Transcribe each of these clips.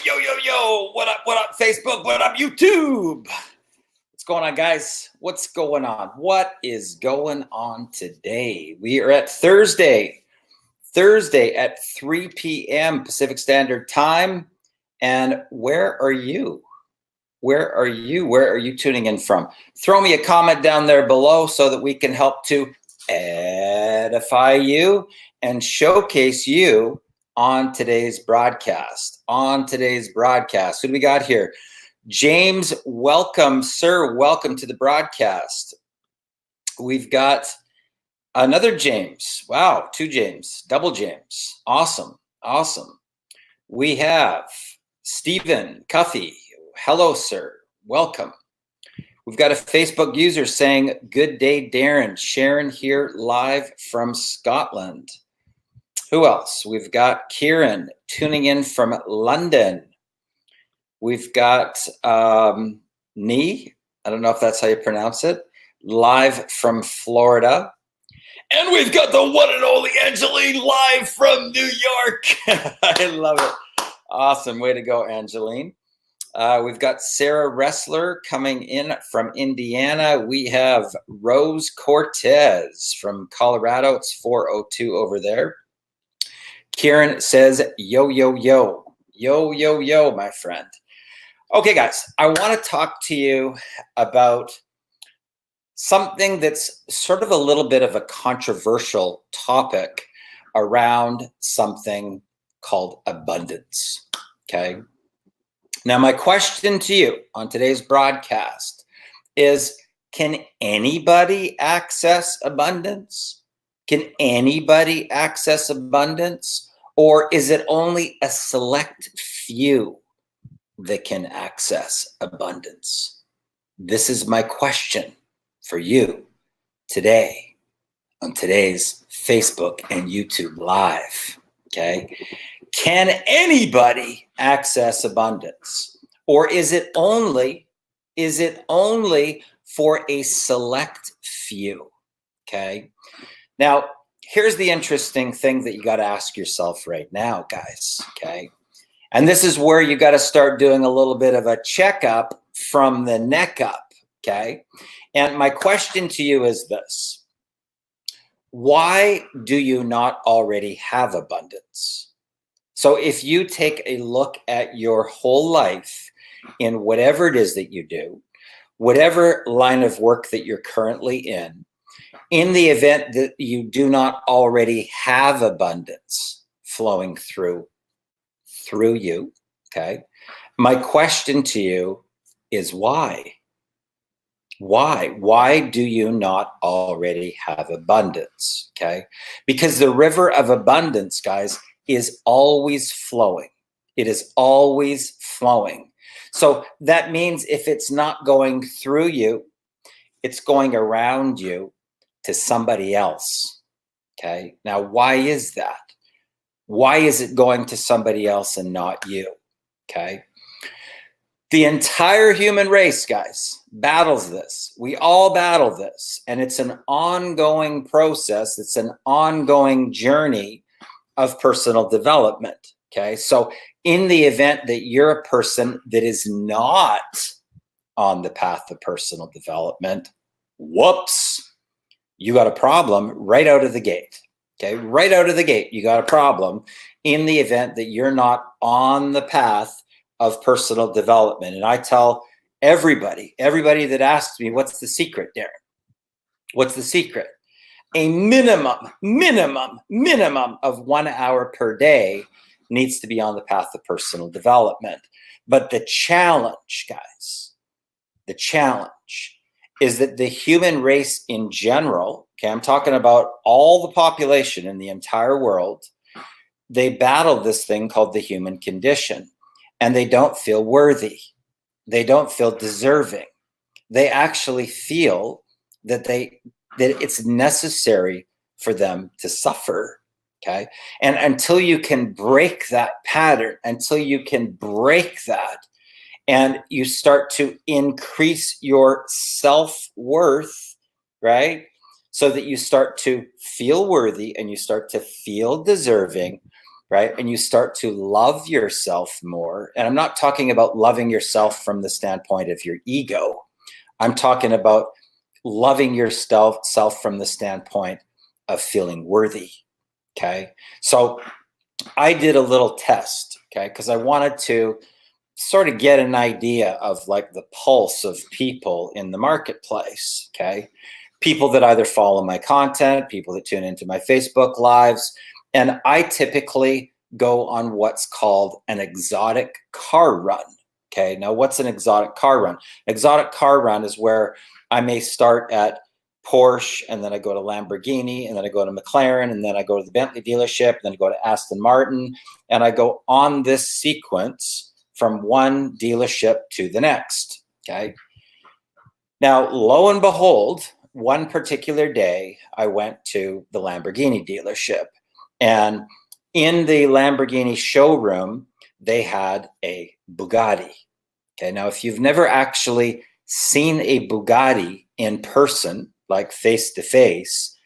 Yo, yo, yo, what up, Facebook? What up, YouTube? What's going on, guys? What's going on? What is going on today? We are at Thursday at 3 p.m. Pacific Standard Time. And where are you? Where are you? Where are you tuning in from? Throw me a comment down there below so that we can help to edify you and showcase you on today's broadcast. Who do we got here? James, welcome, sir. Welcome to the broadcast. We've got another James. Wow, two James, double James. Awesome. We have Stephen Cuffy. Hello, sir. Welcome. We've got a Facebook user saying, "Good day, Darren. Sharon here live from Scotland." Who else? We've got Kieran tuning in from London. We've got Nee, I don't know if that's how you pronounce it, live from Florida. And we've got the one and only Angeline live from New York. I love it. Awesome. Way to go, Angeline. We've got Sarah Wrestler coming in from Indiana. We have Rose Cortez from Colorado. It's 4:02 over there. Kieran says, yo, yo, yo. Yo, yo, yo, my friend. Okay, guys, I want to talk to you about something that's sort of a little bit of a controversial topic around something called abundance, okay? Now, my question to you on today's broadcast is, can anybody access abundance? Can anybody access abundance? Or is it only a select few that can access abundance? This is my question for you today on today's Facebook and YouTube Live, okay? Can anybody access abundance? Or is it only for a select few, okay? Now, here's the interesting thing that you got to ask yourself right now, guys, okay? And this is where you got to start doing a little bit of a checkup from the neck up, okay? And my question to you is this: why do you not already have abundance? So if you take a look at your whole life in whatever it is that you do, whatever line of work that you're currently in the event that you do not already have abundance flowing through you, okay? My question to you is why? Why do you not already have abundance, okay? Because the river of abundance, guys, is always flowing. It is always flowing. So that means if it's not going through you, it's going around you to somebody else, okay? Now, why is that? Why is it going to somebody else and not you, okay? The entire human race, guys, battles this. We all battle this, and it's an ongoing process. It's an ongoing journey of personal development, okay? So in the event that you're a person that is not on the path of personal development, whoops, you got a problem right out of the gate, okay? Right out of the gate, you got a problem in the event that you're not on the path of personal development. And I tell everybody that asks me, what's the secret, Darren? What's the secret? A minimum of 1 hour per day needs to be on the path of personal development. But the challenge, guys, the challenge is that the human race in general, okay, I'm talking about all the population in the entire world, they battle this thing called the human condition, and they don't feel worthy. They don't feel deserving. They actually feel that it's necessary for them to suffer, okay? And until you can break that pattern, until you can break that, and you start to increase your self-worth, right? So that you start to feel worthy and you start to feel deserving, right? And you start to love yourself more. And I'm not talking about loving yourself from the standpoint of your ego. I'm talking about loving yourself from the standpoint of feeling worthy. Okay. So I did a little test, okay, because I wanted to sort of get an idea of like the pulse of people in the marketplace. Okay. People that either follow my content, people that tune into my Facebook lives. And I typically go on what's called an exotic car run. Okay. Now, what's an exotic car run? Exotic car run is where I may start at Porsche, and then I go to Lamborghini, and then I go to McLaren, and then I go to the Bentley dealership, and then I go to Aston Martin, and I go on this sequence from one dealership to the next. Okay. Now, lo and behold, one particular day, I went to the Lamborghini dealership, and in the Lamborghini showroom, they had a Bugatti. Okay. Now, if you've never actually seen a Bugatti in person, like face to face,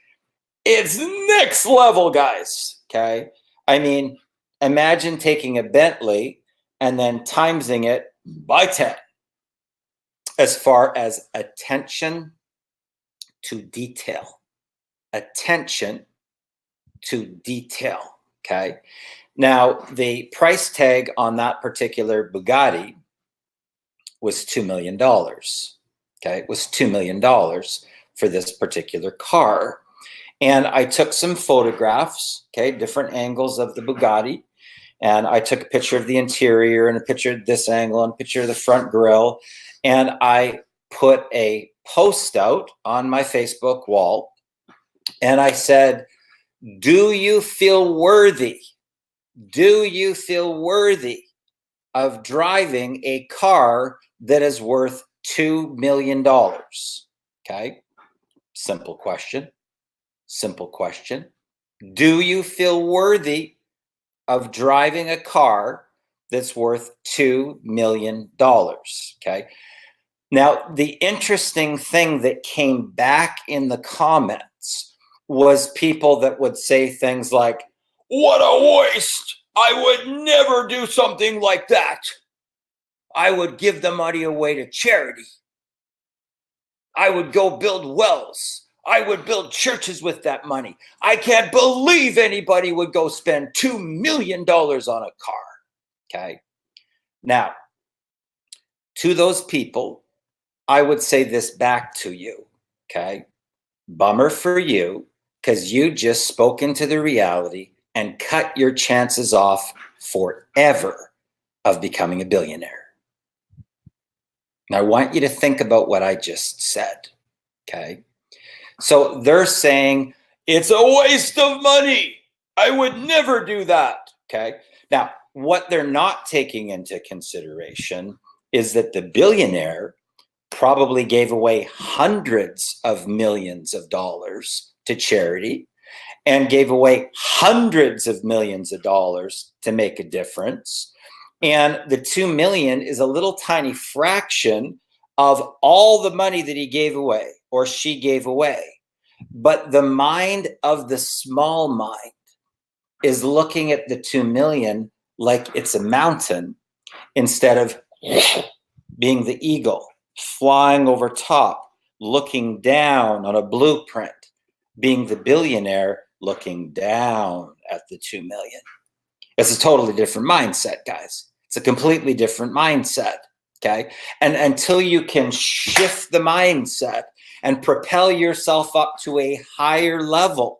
it's next level, guys. Okay. I mean, imagine taking a Bentley and then timesing it by 10 as far as attention to detail. Attention to detail. Okay. Now, the price tag on that particular Bugatti was $2 million. Okay. It was $2 million for this particular car. And I took some photographs, okay, different angles of the Bugatti. And I took a picture of the interior and a picture of this angle and a picture of the front grille. And I put a post out on my Facebook wall. And I said, do you feel worthy? Do you feel worthy of driving a car that is worth $2 million? Okay. Simple question. Simple question. Do you feel worthy of driving a car that's worth $2 million? Okay. Now, the interesting thing that came back in the comments was people that would say things like, what a waste. I would never do something like that. I would give the money away to charity. I would go build wells. I would build churches with that money. I can't believe anybody would go spend $2 million on a car. Okay. Now, to those people, I would say this back to you. Okay. Bummer for you, because you just spoke into the reality and cut your chances off forever of becoming a billionaire. Now, I want you to think about what I just said. Okay. So they're saying it's a waste of money. I would never do that. Okay. Now, what they're not taking into consideration is that the billionaire probably gave away hundreds of millions of dollars to charity and gave away hundreds of millions of dollars to make a difference. And the 2 million is a little tiny fraction of all the money that he gave away or she gave away. But the mind of the small mind is looking at the 2 million like it's a mountain instead of being the eagle, flying over top, looking down on a blueprint, being the billionaire, looking down at the 2 million. It's a totally different mindset, guys. It's a completely different mindset, okay? And until you can shift the mindset and propel yourself up to a higher level,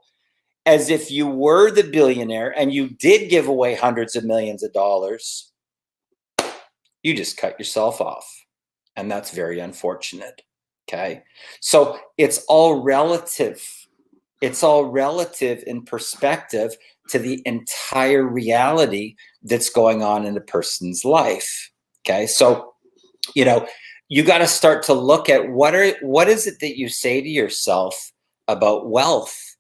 as if you were the billionaire and you did give away hundreds of millions of dollars, you just cut yourself off. And that's very unfortunate, okay? So it's all relative. It's all relative in perspective to the entire reality that's going on in a person's life. Okay. So, you know, you got to start to look at what is it that you say to yourself about wealth?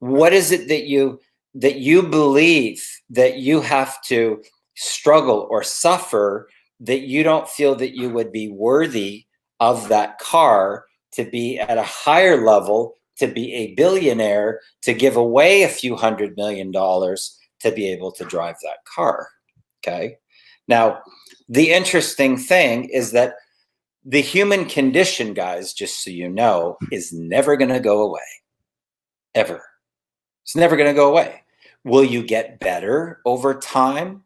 What is it that you believe that you have to struggle or suffer that you don't feel that you would be worthy of that car to be at a higher level, to be a billionaire, to give away a few $100 million to be able to drive that car. Okay. Now, the interesting thing is that the human condition, guys, just so you know, is never going to go away. Ever. It's never going to go away. Will you get better over time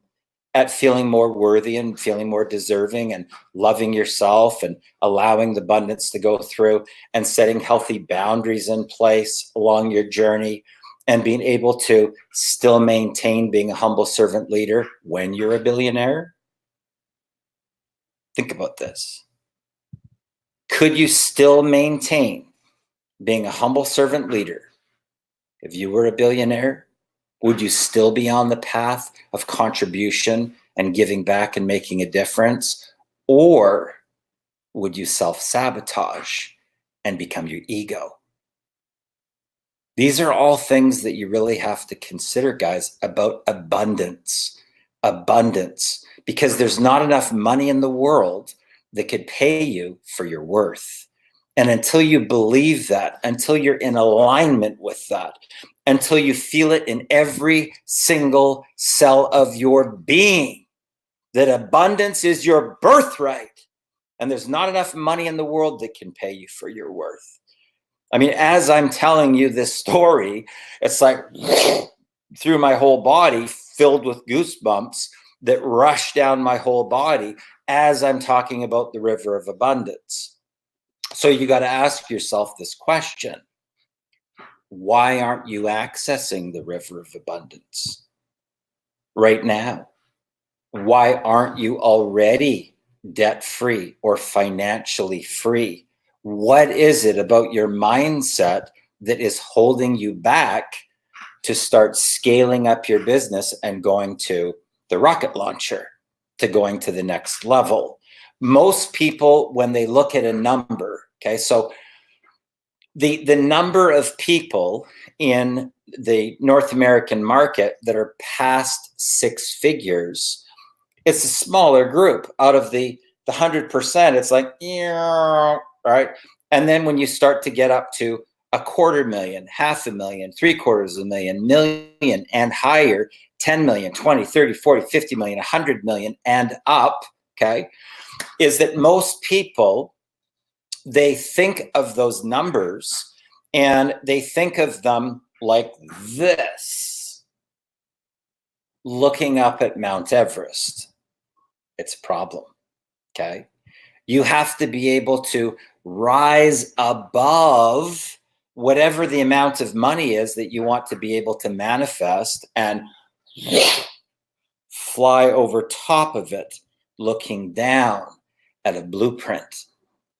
at feeling more worthy and feeling more deserving and loving yourself and allowing the abundance to go through and setting healthy boundaries in place along your journey and being able to still maintain being a humble servant leader when you're a billionaire? Think about this. Could you still maintain being a humble servant leader if you were a billionaire? Would you still be on the path of contribution and giving back and making a difference? Or would you self-sabotage and become your ego? These are all things that you really have to consider, guys, about abundance. Abundance. Because there's not enough money in the world that could pay you for your worth. And until you believe that, until you're in alignment with that, until you feel it in every single cell of your being, that abundance is your birthright, and there's not enough money in the world that can pay you for your worth. I mean, as I'm telling you this story, it's like through my whole body, filled with goosebumps that rush down my whole body as I'm talking about the river of abundance. So you got to ask yourself this question. Why aren't you accessing the river of abundance right now? Why aren't you already debt-free or financially free? What is it about your mindset that is holding you back to start scaling up your business and going to the rocket launcher, to going to the next level? Most people, when they look at a number, okay, so the number of people in the North American market that are past six figures, it's a smaller group. Out of the 100%, it's like, yeah, right? And then when you start to get up to 250,000, 500,000, 750,000, million and higher, 10 million, 20, 30, 40, 50 million, 100 million and up, okay, is that most people, they think of those numbers and they think of them like this, looking up at Mount Everest. It's a problem, okay? You have to be able to rise above whatever the amount of money is that you want to be able to manifest and fly over top of it, looking down at a blueprint,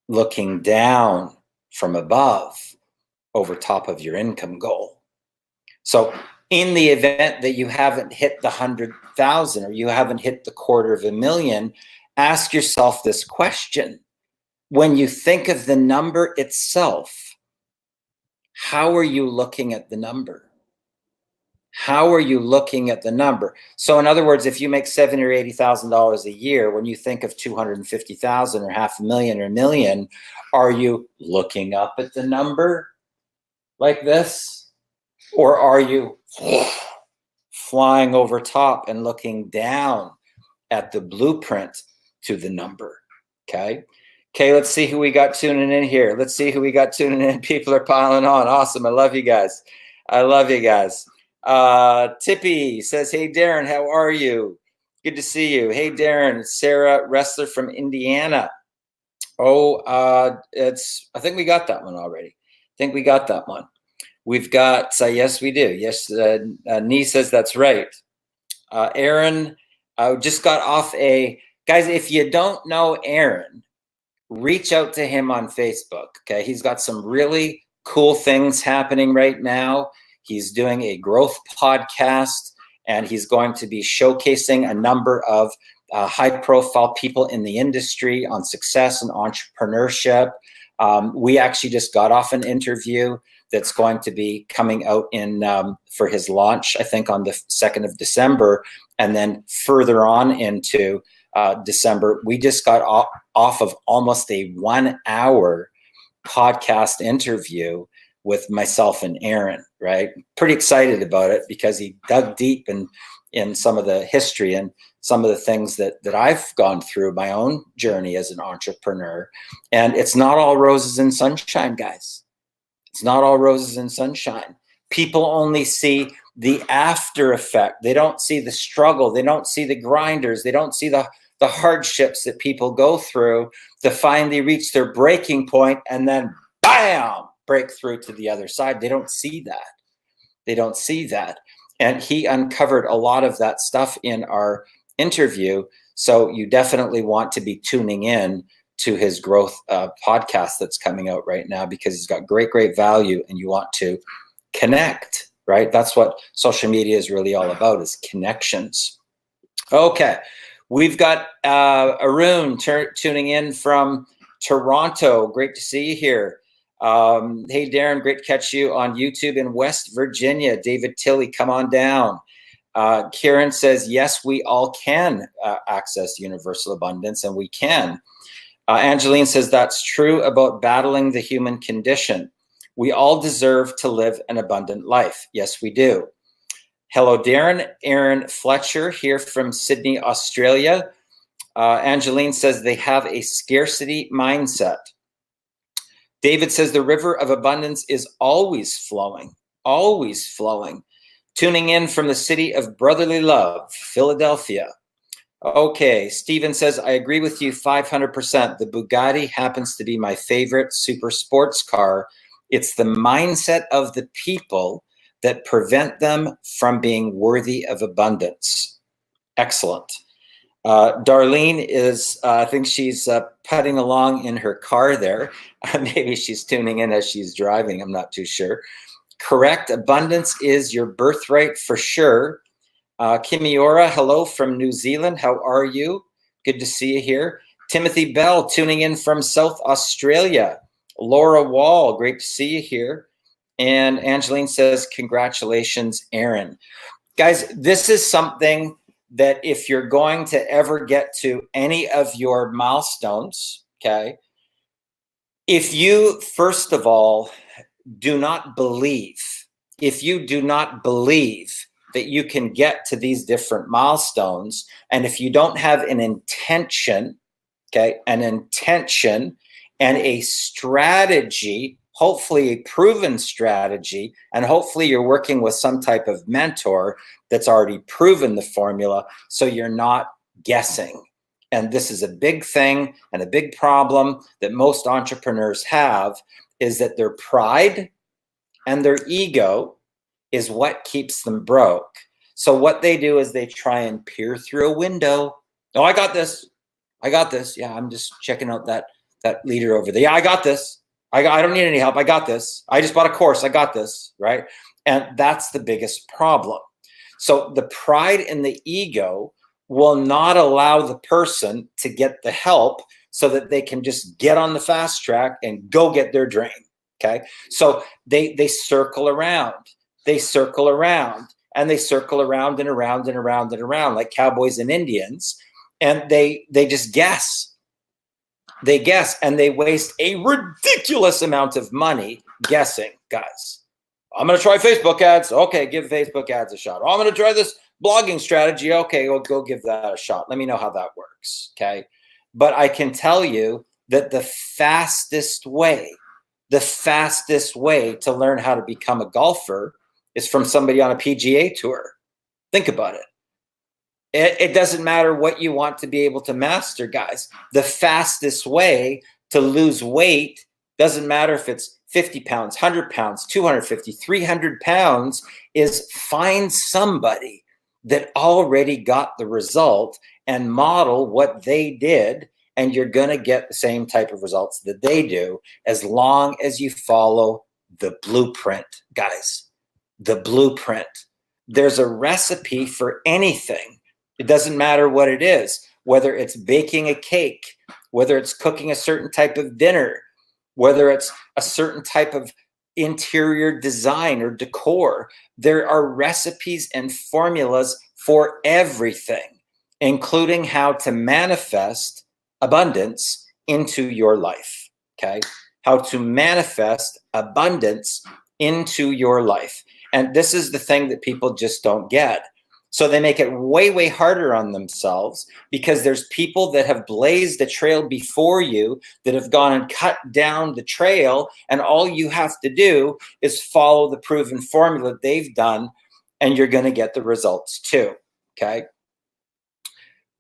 looking down from above over top of your income goal. So in the event that you haven't hit the 100,000 or you haven't hit the 250,000, ask yourself this question. When you think of the number itself, how are you looking at the number? How are you looking at the number? So in other words, if you make $70,000 or $80,000 a year, when you think of 250,000 or 500,000 or $1 million, are you looking up at the number like this? Or are you flying over top and looking down at the blueprint to the number? Okay. Okay, let's see who we got tuning in here. Let's see who we got tuning in. People are piling on. Awesome. I love you guys. I love you guys. Tippy says, hey, Darren, how are you? Good to see you. Hey, Darren. It's Sarah, wrestler from Indiana. Oh, I think we got that one already. I think we got that one. We've got, yes, we do. Yes, Nee says that's right. Aaron, just got off guys, if you don't know Aaron, reach out to him on Facebook, okay? He's got some really cool things happening right now. He's doing a growth podcast, and he's going to be showcasing a number of high-profile people in the industry on success and entrepreneurship. We actually just got off an interview that's going to be coming out for his launch, I think, on the 2nd of December, and then further on into December. We just got off of almost a 1-hour podcast interview with myself and Aaron, right? Pretty excited about it because he dug deep in some of the history and some of the things that I've gone through my own journey as an entrepreneur. And it's not all roses and sunshine, guys. It's not all roses and sunshine. People only see the after effect. They don't see the struggle. They don't see the grinders. They don't see the hardships that people go through to finally reach their breaking point and then bam, break through to the other side. They don't see that. They don't see that. And he uncovered a lot of that stuff in our interview. So you definitely want to be tuning in to his growth podcast that's coming out right now, because he's got great value and you want to connect, right? That's what social media is really all about, is connections. Okay. We've got Arun tuning in from Toronto. Great to see you here. Hey, Darren, great to catch you on YouTube in West Virginia. David Tilley, come on down. Kieran says, yes, we all can access universal abundance, and we can. Angeline says, that's true about battling the human condition. We all deserve to live an abundant life. Yes, we do. Hello, Darren. Aaron Fletcher here from Sydney, Australia. Angeline says they have a scarcity mindset. David says the river of abundance is always flowing, always flowing. Tuning in from the city of brotherly love, Philadelphia. Okay, Steven says, I agree with you 500%. The Bugatti happens to be my favorite super sports car. It's the mindset of the people that prevent them from being worthy of abundance. Excellent. Darlene is, I think she's putting along in her car there. Maybe she's tuning in as she's driving. I'm not too sure. Correct. Abundance is your birthright for sure. Kimiora, hello from New Zealand. How are you? Good to see you here. Timothy Bell tuning in from South Australia. Laura Wall, great to see you here. And Angeline says, congratulations, Aaron. Guys, this is something that if you're going to ever get to any of your milestones, okay, if you, first of all, do not believe, if you do not believe that you can get to these different milestones, and if you don't have an intention, okay, an intention and a strategy, hopefully a proven strategy, and hopefully you're working with some type of mentor that's already proven the formula, so you're not guessing. And this is a big thing and a big problem that most entrepreneurs have, is that their pride and their ego is what keeps them broke. So what they do is they try and peer through a window. Oh, I got this. I got this. Yeah, I'm just checking out that leader over there. Yeah, I got this. I don't need any help. I got this. I just bought a course. I got this, right? And that's the biggest problem. So the pride and the ego will not allow the person to get the help so that they can just get on the fast track and go get their dream, okay? So they circle around. They circle around, and they circle around and around and around and around like cowboys and Indians, and they just guess. They guess, and they waste a ridiculous amount of money guessing, guys. I'm going to try Facebook ads. Okay, give Facebook ads a shot. Oh, I'm going to try this blogging strategy. Okay, well, go give that a shot. Let me know how that works, okay? But I can tell you that the fastest way to learn how to become a golfer is from somebody on a PGA tour. Think about it. It doesn't matter what you want to be able to master, guys. The fastest way to lose weight doesn't matter if it's 50 pounds, 100 pounds, 250, 300 pounds, is find somebody that already got the result and model what they did, and you're going to get the same type of results that they do, as long as you follow the blueprint, guys. The blueprint. There's a recipe for anything. It doesn't matter what it is, whether it's baking a cake, whether it's cooking a certain type of dinner, whether it's a certain type of interior design or decor. There are recipes and formulas for everything, including how to manifest abundance into your life, okay? How to manifest abundance into your life. And this is the thing that people just don't get. So they make it way, way harder on themselves because there's people that have blazed the trail before you that have gone and cut down the trail. And all you have to do is follow the proven formula they've done, and you're going to get the results too. Okay.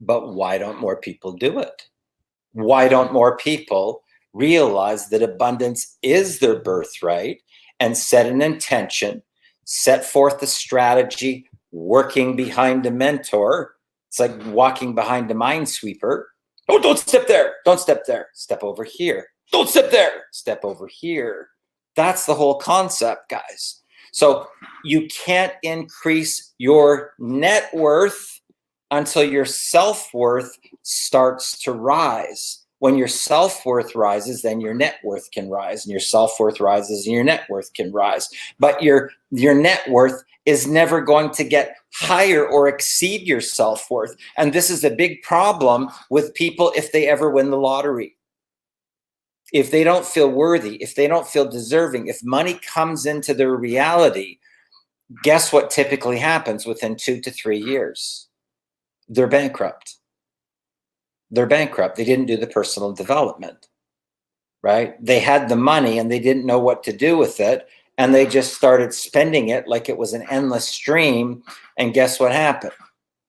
But why don't more people do it? Why don't more people realize that abundance is their birthright and set an intention, set forth a strategy, working behind a mentor? It's like walking behind a minesweeper. Oh, don't step there. Don't step there. Step over here. Don't step there. Step over here. That's the whole concept, guys. So you can't increase your net worth until your self-worth starts to rise. When your self-worth rises, then your net worth can rise, and your self-worth rises and your net worth can rise. But your net worth is never going to get higher or exceed your self-worth. And this is a big problem with people if they ever win the lottery. If they don't feel worthy, if they don't feel deserving, if money comes into their reality, guess what typically happens within 2 to 3 years? They're bankrupt. They're bankrupt. They didn't do the personal development, right? They had the money and they didn't know what to do with it. And they just started spending it like it was an endless stream. And guess what happened?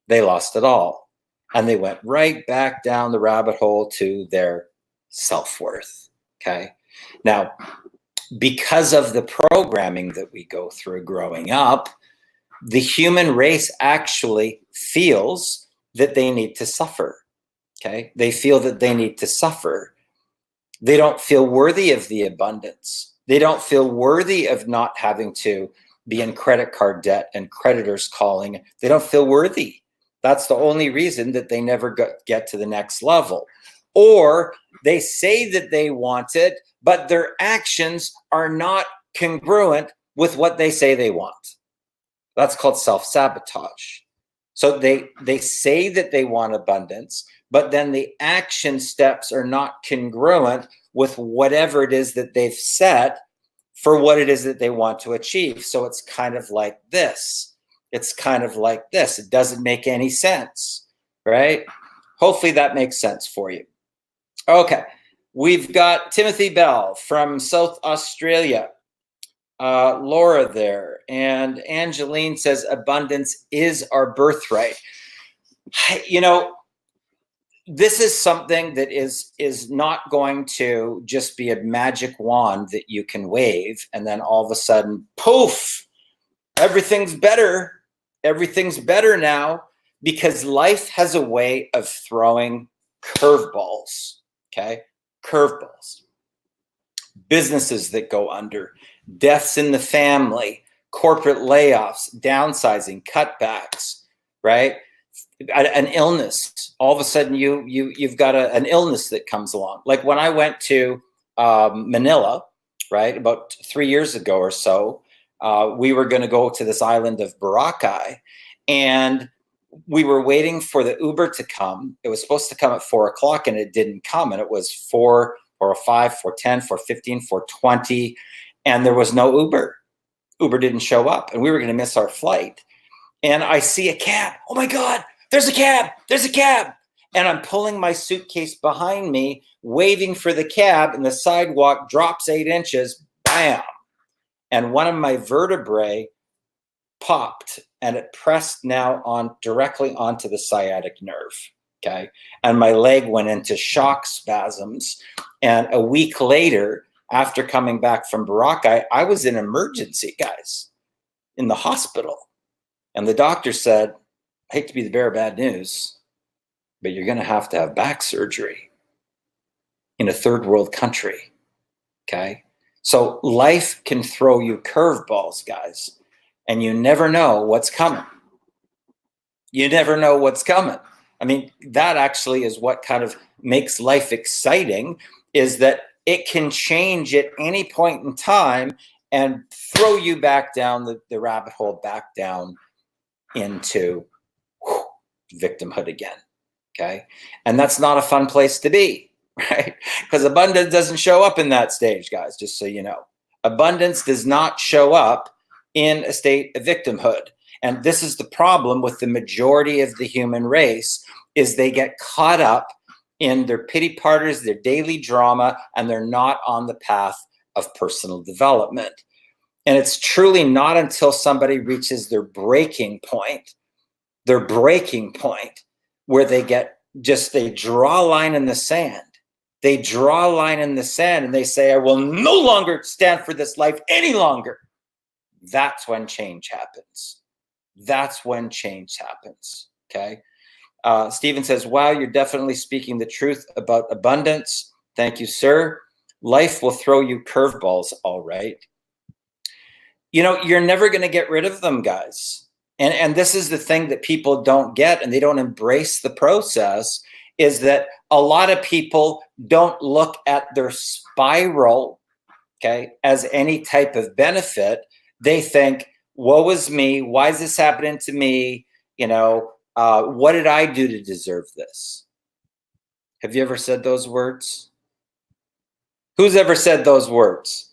They lost it all. And they went right back down the rabbit hole to their self-worth. Okay. Now, because of the programming that we go through growing up, the human race actually feels that they need to suffer. Okay. They feel that they need to suffer. They don't feel worthy of the abundance. They don't feel worthy of not having to be in credit card debt and creditors calling. They don't feel worthy. That's the only reason that they never get to the next level. Or they say that they want it, but their actions are not congruent with what they say they want. That's called self-sabotage. So they say that they want abundance, but then the action steps are not congruent with whatever it is that they've set for what it is that they want to achieve. So it's kind of like this. It's kind of like this. It doesn't make any sense, right? Hopefully that makes sense for you. Okay. We've got Timothy Bell from South Australia. Laura there, and Angeline says abundance is our birthright. You know, this is something that is not going to just be a magic wand that you can wave and then all of a sudden, poof, everything's better. Everything's better now, because life has a way of throwing curveballs. Okay, curveballs. Businesses that go under, deaths in the family, corporate layoffs, downsizing, cutbacks, right? An illness. All of a sudden, you've got an illness that comes along. Like when I went to Manila, right, about 3 years ago or so, we were going to go to this island of Boracay, and we were waiting for the Uber to come. It was supposed to come at 4 o'clock, and it didn't come. And it was 4:05, 4:10, 4:15, 4:20, and there was no Uber. Uber didn't show up, and we were going to miss our flight. And I see a cab. Oh my God, there's a cab. There's a cab. And I'm pulling my suitcase behind me, waving for the cab, and the sidewalk drops 8 inches. Bam. And one of my vertebrae popped, and it pressed now on directly onto the sciatic nerve. Okay. And my leg went into shock spasms. And a week later, after coming back from Boracay, I was in emergency, guys, in the hospital. And the doctor said, I hate to be the bearer of bad news, but you're going to have back surgery in a third world country. Okay. So life can throw you curveballs, guys, and you never know what's coming. You never know what's coming. I mean, that actually is what kind of makes life exciting, is that it can change at any point in time and throw you back down the rabbit hole, back down into victimhood again. Okay. And that's not a fun place to be, right? Because abundance doesn't show up in that stage, guys, just so you know. Abundance does not show up in a state of victimhood. And this is the problem with the majority of the human race, is they get caught up in their pity parters, their daily drama, and they're not on the path of personal development. And it's truly not until somebody reaches their breaking point, where they draw a line in the sand. They draw a line in the sand and they say, I will no longer stand for this life any longer. That's when change happens. That's when change happens. Okay. Stephen says, wow, you're definitely speaking the truth about abundance. Thank you, sir. Life will throw you curveballs, all right. You know, you're never going to get rid of them, guys. And this is the thing that people don't get, and they don't embrace the process, is that a lot of people don't look at their spiral, okay, as any type of benefit. They think, woe is me. Why is this happening to me? You know, what did I do to deserve this? Have you ever said those words? Who's ever said those words?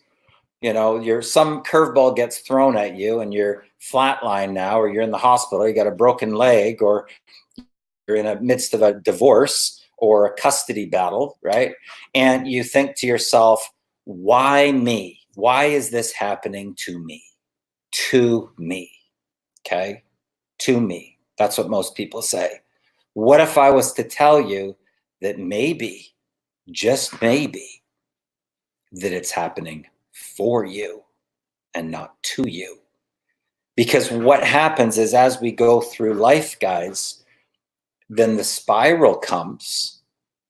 You know, some curveball gets thrown at you and you're flatline now, or you're in the hospital, you got a broken leg, or you're in the midst of a divorce or a custody battle, right? And you think to yourself, why me? Why is this happening to me? To me, okay? To me. That's what most people say. What if I was to tell you that maybe, just maybe, that it's happening for you and not to you? Because what happens is, as we go through life, guys, then the spiral comes,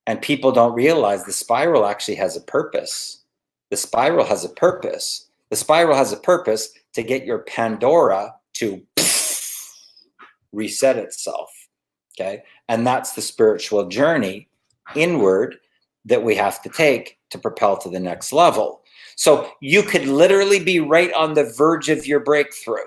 and people don't realize the spiral actually has a purpose. The spiral has a purpose. The spiral has a purpose to get your Pandora to reset itself, okay? And that's the spiritual journey inward that we have to take to propel to the next level. So you could literally be right on the verge of your breakthrough,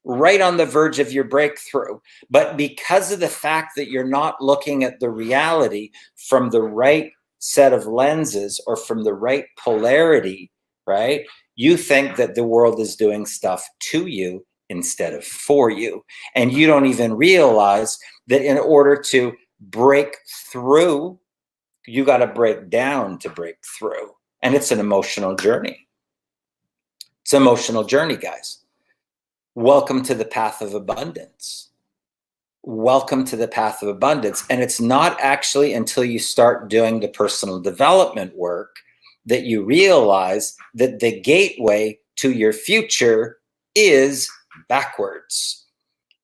right on the verge of your breakthrough. But because of the fact that you're not looking at the reality from the right set of lenses or from the right polarity, right? You think that the world is doing stuff to you instead of for you. And you don't even realize that in order to break through, you got to break down to break through. And it's an emotional journey. It's an emotional journey, guys. Welcome to the path of abundance. Welcome to the path of abundance. And it's not actually until you start doing the personal development work that you realize that the gateway to your future is backwards.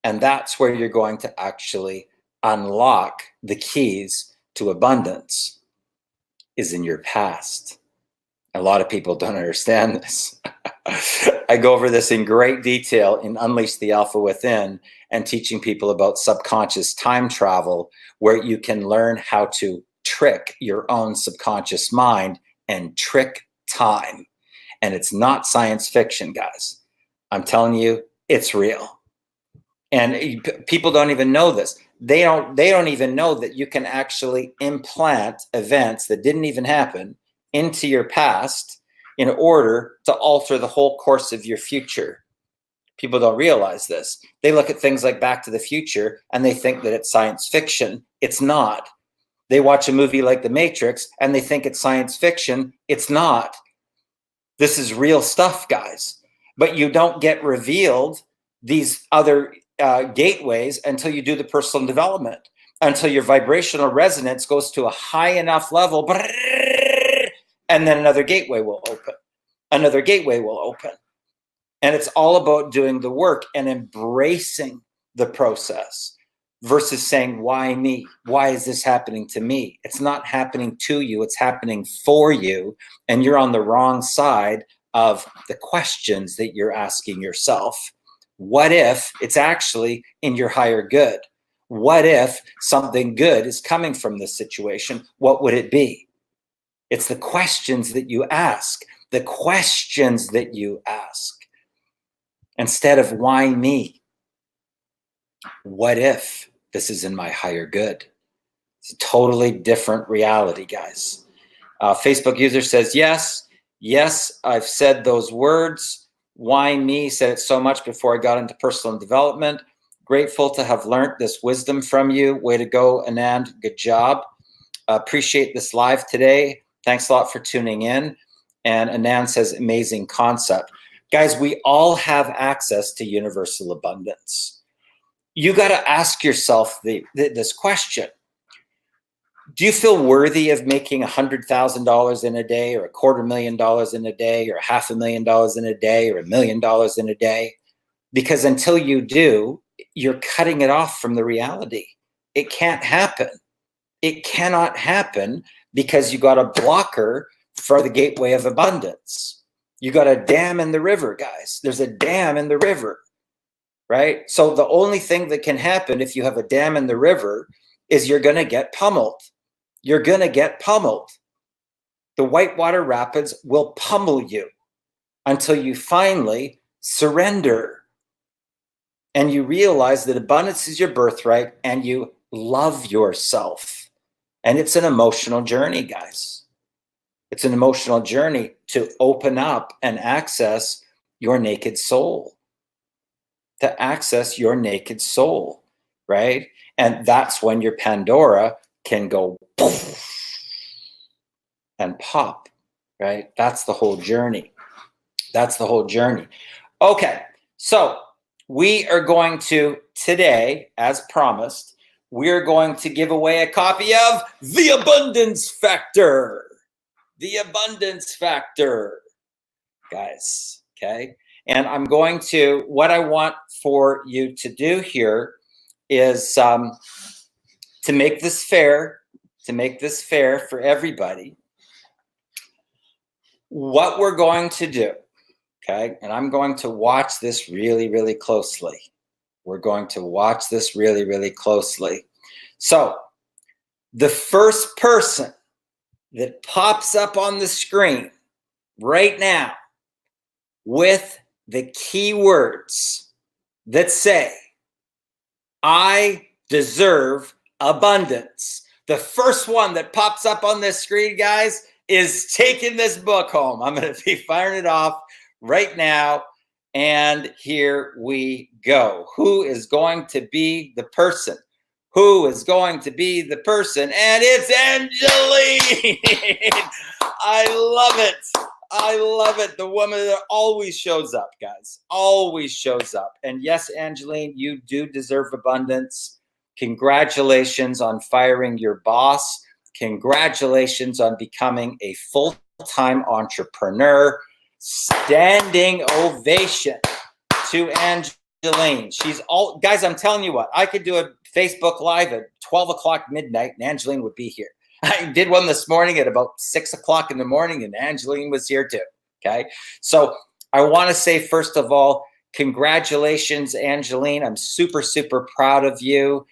And that's where you're going to actually unlock the keys to abundance, is in your past. A lot of people don't understand this. I go over this in great detail in Unleash the Alpha Within, and teaching people about subconscious time travel, where you can learn how to trick your own subconscious mind and trick time. And it's not science fiction, guys. I'm telling you, it's real. And people don't even know this. They don't even know that you can actually implant events that didn't even happen into your past in order to alter the whole course of your future. People don't realize this. They look at things like Back to the Future and they think that it's science fiction. It's not. They watch a movie like The Matrix and they think it's science fiction. It's not. This is real stuff, guys. But you don't get revealed these other gateways until you do the personal development, until your vibrational resonance goes to a high enough level, and then another gateway will open. Another gateway will open. And it's all about doing the work and embracing the process versus saying, why me? Why is this happening to me? It's not happening to you. It's happening for you. And you're on the wrong side of the questions that you're asking yourself. What if it's actually in your higher good? What if something good is coming from this situation? What would it be? It's the questions that you ask. The questions that you ask. Instead of why me? What if this is in my higher good? It's a totally different reality, guys. Facebook user says, yes, Yes, I've said those words. Why me? Said it so much before I got into personal development. Grateful to have learned this wisdom from you. Way to go, Anand. Good job. Appreciate this live today. Thanks a lot for tuning in. And Anand says, amazing concept. Guys, we all have access to universal abundance. You got to ask yourself this question. Do you feel worthy of making $100,000 in a day, or $250,000 in a day, or $500,000 in a day, or $1 million in a day? Because until you do, you're cutting it off from the reality. It can't happen. It cannot happen because you got a blocker for the gateway of abundance. You got a dam in the river, guys. There's a dam in the river, right? So the only thing that can happen if you have a dam in the river is you're going to get pummeled. You're going to get pummeled. The whitewater rapids will pummel you until you finally surrender and you realize that abundance is your birthright and you love yourself. And it's an emotional journey, guys. It's an emotional journey to open up and access your naked soul. To access your naked soul, right? And that's when your Pandora can go poof and pop, right? That's the whole journey. That's the whole journey. Okay, so we are going to today, as promised, we're going to give away a copy of The Abundance Factor. The Abundance Factor, guys, okay? And I'm going to, what I want for you to do here is to make this fair, for everybody. What we're going to do, okay? And I'm going to watch this really, really closely. We're going to watch this really, really closely. So the first person that pops up on the screen right now with the keywords that say, I deserve abundance. The first one that pops up on this screen, guys, is taking this book home. I'm going to be firing it off right now. And here we go. Who is going to be the person? Who is going to be the person? And it's Angeline. I love it. I love it. The woman that always shows up, guys. Always shows up. And yes, Angeline, you do deserve abundance. Congratulations on firing your boss. Congratulations on becoming a full-time entrepreneur. Standing ovation to Angeline. She's all, guys, I'm telling you what, I could do a Facebook Live at 12 o'clock midnight and Angeline would be here. I did one this morning at about 6 o'clock in the morning and Angeline was here too, okay? So I want to say, first of all, congratulations, Angeline. I'm super, super proud of you.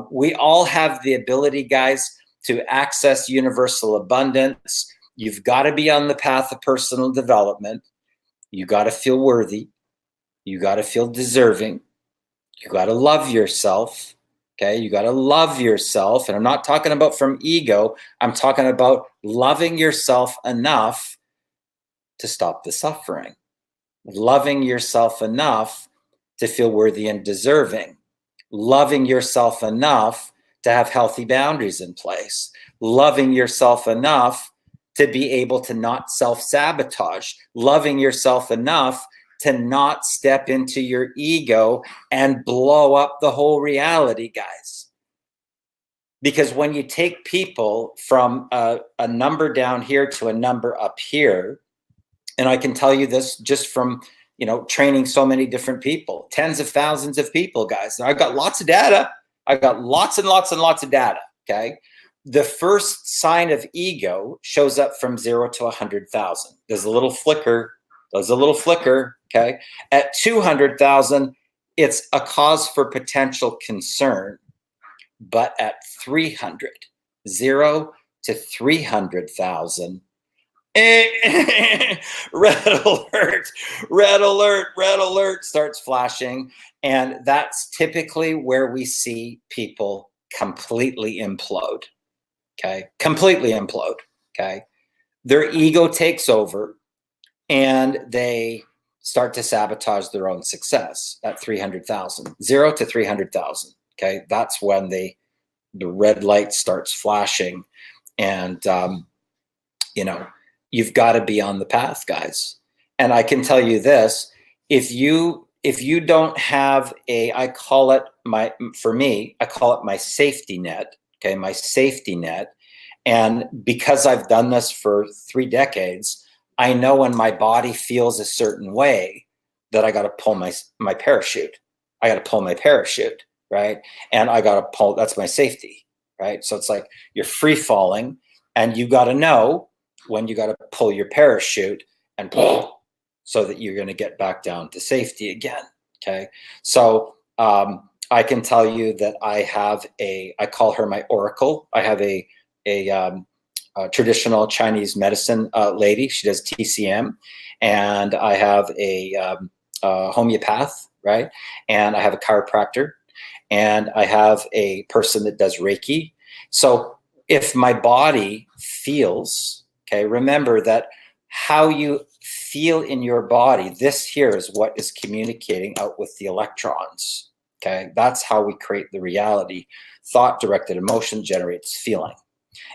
We all have the ability, guys, to access universal abundance. You've got to be on the path of personal development. You got to feel worthy. You got to feel deserving. You got to love yourself. Okay, you got to love yourself. And I'm not talking about from ego. I'm talking about loving yourself enough to stop the suffering. Loving yourself enough to feel worthy and deserving. Loving yourself enough to have healthy boundaries in place. Loving yourself enough to be able to not self-sabotage. Loving yourself enough to not step into your ego and blow up the whole reality, guys. Because when you take people from a number down here to a number up here, and I can tell you this just from, training so many different people, tens of thousands of people, guys. I've got lots of data. I've got lots and lots and lots of data, okay? The first sign of ego shows up from 0 to 100,000. There's a little flicker. Okay? At 200,000, it's a cause for potential concern. But at 300, 0 to 300,000, red alert starts flashing. And that's typically where we see people completely implode. Okay? Completely implode. Okay? their ego takes over and they start to sabotage their own success at 300,000, 0 to 300,000. Okay. That's when the red light starts flashing, and, you know, you've got to be on the path, guys. And I can tell you this, if you don't have I call it my safety net. Okay. My safety net. And because I've done this for 3 decades, I know when my body feels a certain way that I got to pull my parachute. I got to pull my parachute, right? And I got to pull, that's my safety, right? So it's like you're free falling, and you got to know when you got to pull your parachute and pull, so that you're going to get back down to safety again. Okay. So I can tell you that I have I call her my oracle. I have a traditional Chinese medicine lady. She does TCM, and I have a homeopath, right? And I have a chiropractor, and I have a person that does Reiki. So if my body feels, okay, remember that how you feel in your body, this here is what is communicating out with the electrons. Okay, that's how we create the reality. Thought directed emotion generates feeling.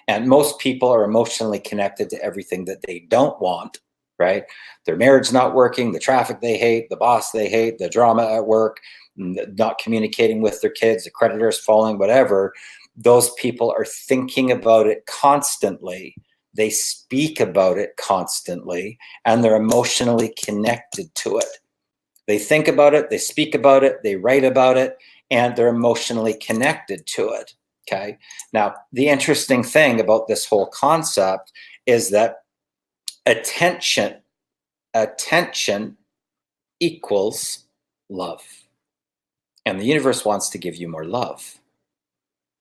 And most people are emotionally connected to everything that they don't want, right? Their marriage not working, the traffic they hate, the boss they hate, the drama at work, not communicating with their kids, the creditors falling, whatever. Those people are thinking about it constantly. They speak about it constantly, and they're emotionally connected to it. They think about it, they speak about it, they write about it, and they're emotionally connected to it. Okay. Now, the interesting thing about this whole concept is that attention equals love. And the universe wants to give you more love.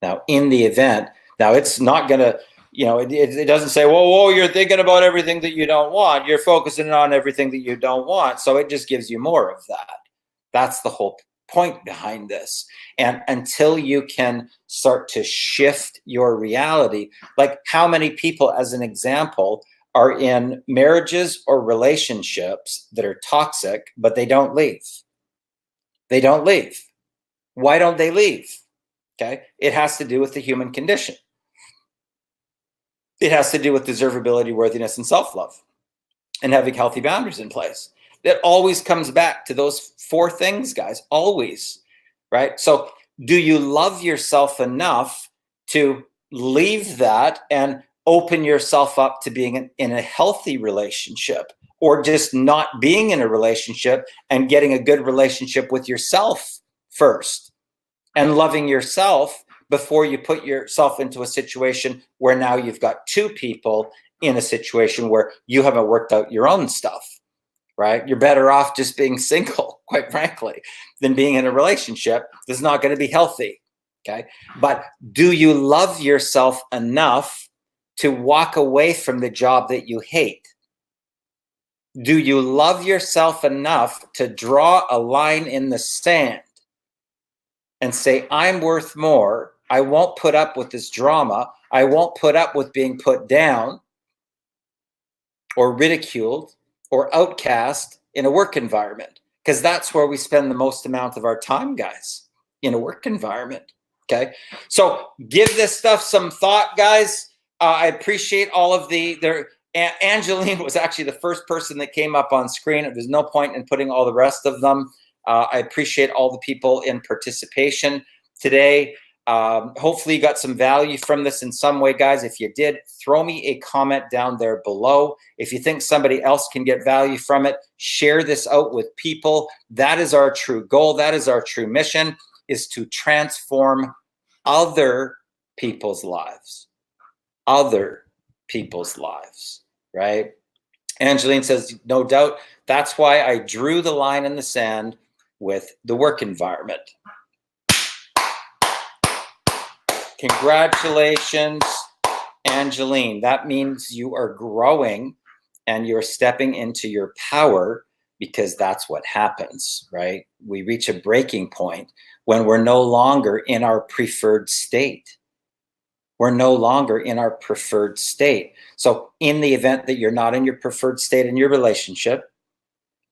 Now, in the event, now it's not going to, you know, it doesn't say, whoa, you're thinking about everything that you don't want. You're focusing on everything that you don't want. So it just gives you more of that. That's the whole point behind this. And until you can start to shift your reality, like how many people, as an example, are in marriages or relationships that are toxic, but they don't leave. They don't leave. Why don't they leave? Okay. It has to do with the human condition. It has to do with desirability, worthiness, and self-love, and having healthy boundaries in place. It always comes back to those 4 things, guys, always, right? So do you love yourself enough to leave that and open yourself up to being in a healthy relationship, or just not being in a relationship and getting a good relationship with yourself first, and loving yourself before you put yourself into a situation where now you've got 2 people in a situation where you haven't worked out your own stuff, right? You're better off just being single, quite frankly, than being in a relationship that's not going to be healthy, okay? But do you love yourself enough to walk away from the job that you hate? Do you love yourself enough to draw a line in the sand and say, I'm worth more. I won't put up with this drama. I won't put up with being put down or ridiculed or outcast in a work environment, because that's where we spend the most amount of our time, guys, in a work environment. Okay. So give this stuff some thought, guys. I appreciate all of Angeline was actually the first person that came up on screen. There's no point in putting all the rest of them. I appreciate all the people in participation today. Hopefully you got some value from this in some way, guys. If you did, throw me a comment down there below. If you think somebody else can get value from it, share this out with people. That is our true goal. That is our true mission, is to transform other people's lives. Other people's lives, right? Angeline says, no doubt. That's why I drew the line in the sand with the work environment. Congratulations, Angeline. That means you are growing and you're stepping into your power, because that's what happens, right? We reach a breaking point when we're no longer in our preferred state. we're no longer in our preferred state. So in the event that you're not in your preferred state in your relationship,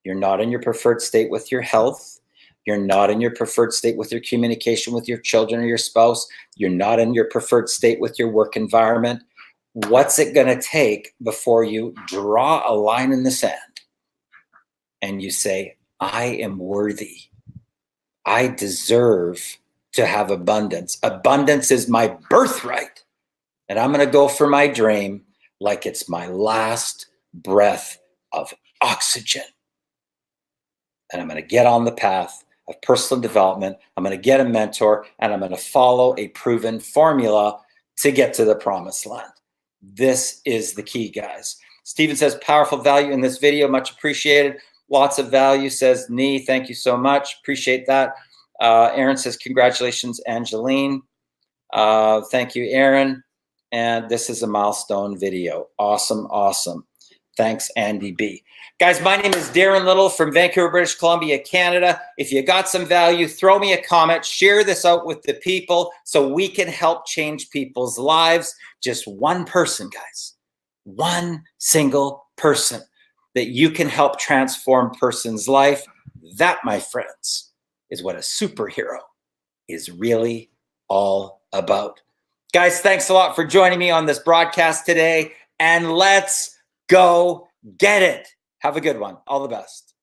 you're not in your preferred state with your health, you're not in your preferred state with your communication with your children or your spouse, you're not in your preferred state with your work environment, what's it going to take before you draw a line in the sand and you say, I am worthy. I deserve to have abundance. Abundance is my birthright. And I'm going to go for my dream like it's my last breath of oxygen. And I'm going to get on the path of personal development. I'm going to get a mentor, and I'm going to follow a proven formula to get to the promised land. This is the key, guys. Steven says, powerful value in this video. Much appreciated. Lots of value, says Nee. Thank you so much. Appreciate that. Aaron says, congratulations, Angeline. Thank you, Aaron. And this is a milestone video. Awesome, awesome. Thanks, Andy B. Guys, my name is Darren Little from Vancouver, British Columbia, Canada. If you got some value, throw me a comment, share this out with the people so we can help change people's lives. Just one person, guys. One single person that you can help transform a person's life. That, my friends, is what a superhero is really all about. Guys, thanks a lot for joining me on this broadcast today, and let's go get it. Have a good one. All the best.